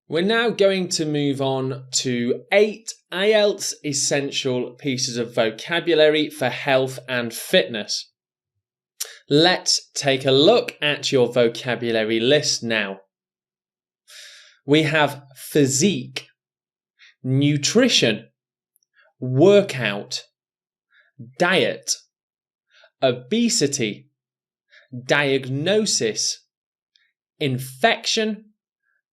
We're now going to move on to 8 Ielts essential pieces of vocabulary for health and fitness. Let's take a look at your vocabulary list now. We have physique, nutrition, workout, diet, obesity, diagnosis, infection,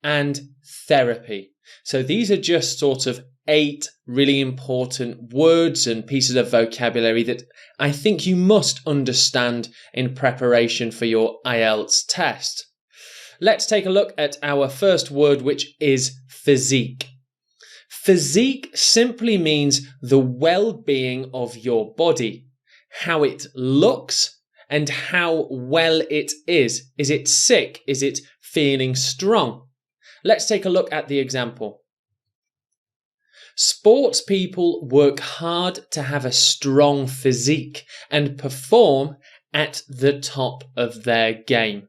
and therapy. So these are just sort of 8 really important words and pieces of vocabulary that I think you must understand in preparation for your Ielts test. Let's take a look at our first word, which is physique. Physique simply means the well-being of your body, how it looks and how well it is. Is it sick? Is it feeling strong? Let's take a look at the example. Sports people work hard to have a strong physique and perform at the top of their game.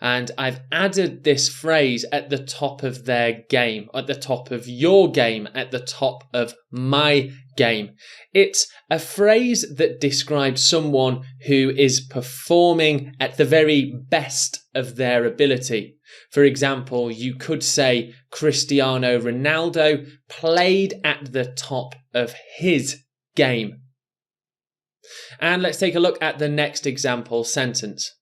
And I've added this phrase at the top of their game, at the top of your game, at the top of my game. It's a phrase that describes someone who is performing at the very best of their ability. For example, you could say Cristiano Ronaldo played at the top of his game. And let's take a look at the next example sentence.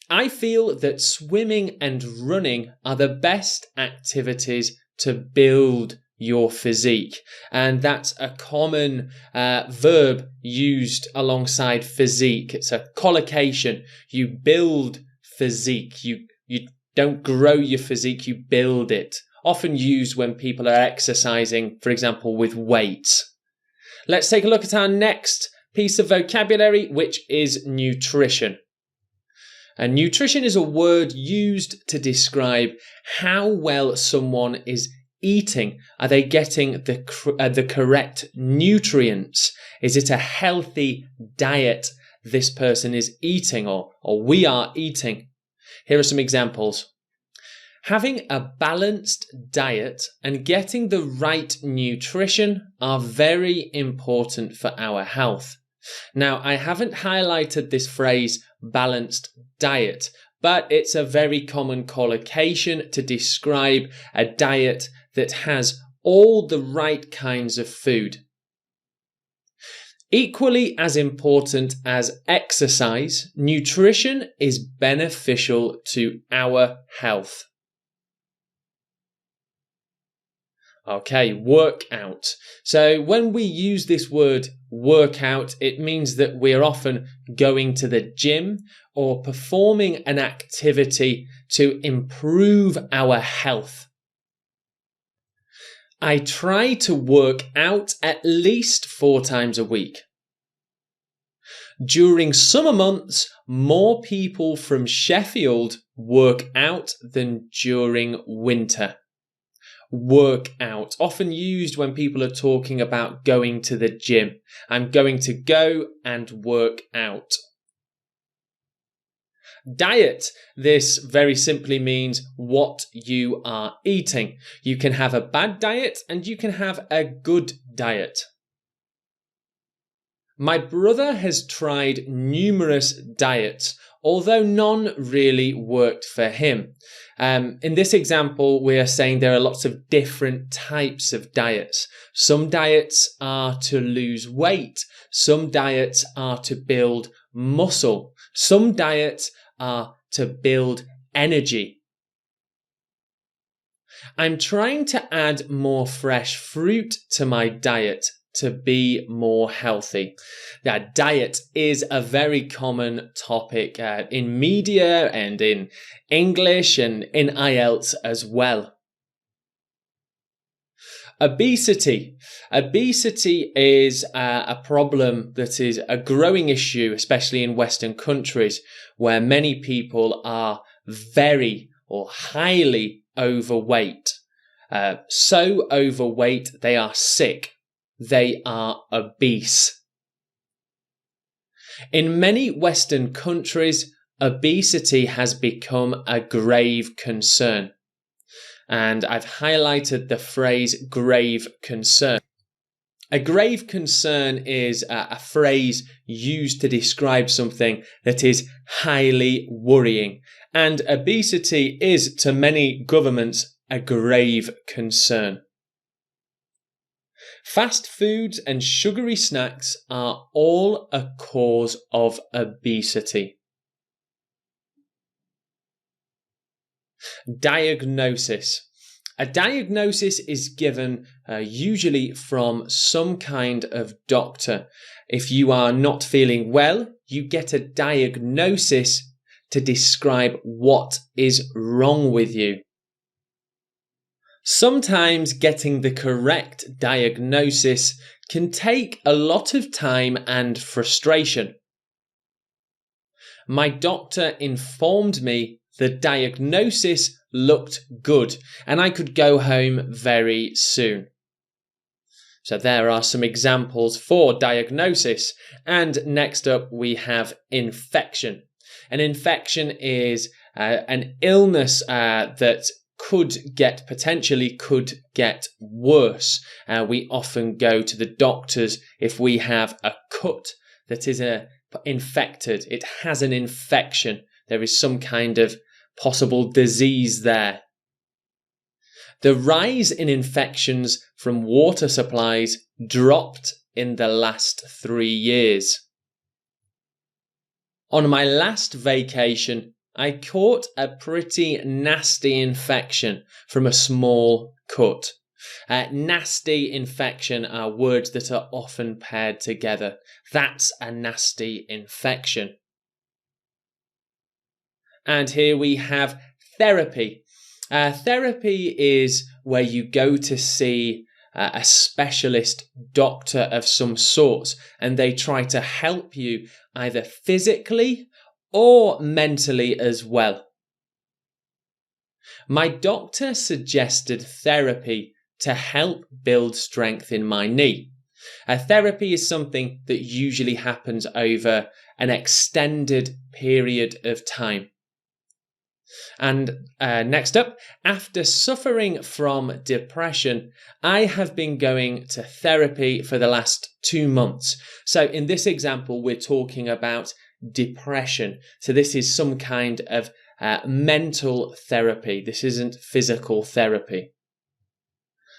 I feel that swimming and running are the best activities to build your physique. And that's a common verb used alongside physique. It's a collocation. You build physique. You don't grow your physique, you build it. Often used when people are exercising, for example, with weights. Let's take a look at our next piece of vocabulary, which is nutrition. And nutrition is a word used to describe how well someone is eating. Are they getting the correct nutrients? Is it a healthy diet this person is eating or we are eating? Here are some examples. Having a balanced diet and getting the right nutrition are very important for our health. Now, I haven't highlighted this phrase, balanced diet, but it's a very common collocation to describe a diet that has all the right kinds of food. Equally as important as exercise, nutrition is beneficial to our health. Okay, workout. So when we use this word workout, it means that we're often going to the gym or performing an activity to improve our health. I try to work out at least 4 times a week. During summer months, more people from Sheffield work out than during winter. Work out, often used when people are talking about going to the gym. I'm going to go and work out. Diet. This very simply means what you are eating. You can have a bad diet and you can have a good diet. My brother has tried numerous diets, although none really worked for him. In this example, we are saying there are lots of different types of diets. Some diets are to lose weight. Some diets are to build muscle. Some diets are to build energy. I'm trying to add more fresh fruit to my diet to be more healthy. Now, diet is a very common topic in media and in English and in Ielts as well. Obesity. Obesity is a problem that is a growing issue, especially in Western countries, where many people are very or highly overweight. So overweight they are sick. They are obese. In many Western countries, obesity has become a grave concern. And I've highlighted the phrase grave concern. A grave concern is a phrase used to describe something that is highly worrying. And obesity is, to many governments, a grave concern. Fast foods and sugary snacks are all a cause of obesity. Diagnosis. A diagnosis is given usually from some kind of doctor. If you are not feeling well, you get a diagnosis to describe what is wrong with you. Sometimes getting the correct diagnosis can take a lot of time and frustration. My doctor informed me the diagnosis looked good and I could go home very soon. So there are some examples for diagnosis. And next up we have infection. An infection is an illness that potentially could get worse. We often go to the doctors if we have a cut that is infected. It has an infection. There is some kind of possible disease there. The rise in infections from water supplies dropped in the last 3 years. On my last vacation, I caught a pretty nasty infection from a small cut. Nasty infection are words that are often paired together. That's a nasty infection. And here we have therapy. Therapy is where you go to see a specialist doctor of some sort, and they try to help you either physically or mentally as well. My doctor suggested therapy to help build strength in my knee. Therapy is something that usually happens over an extended period of time. And next up, after suffering from depression, I have been going to therapy for the last 2 months. So in this example, we're talking about depression. So this is some kind of mental therapy. This isn't physical therapy.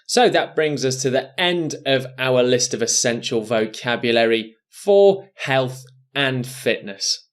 So that brings us to the end of our list of essential vocabulary for health and fitness.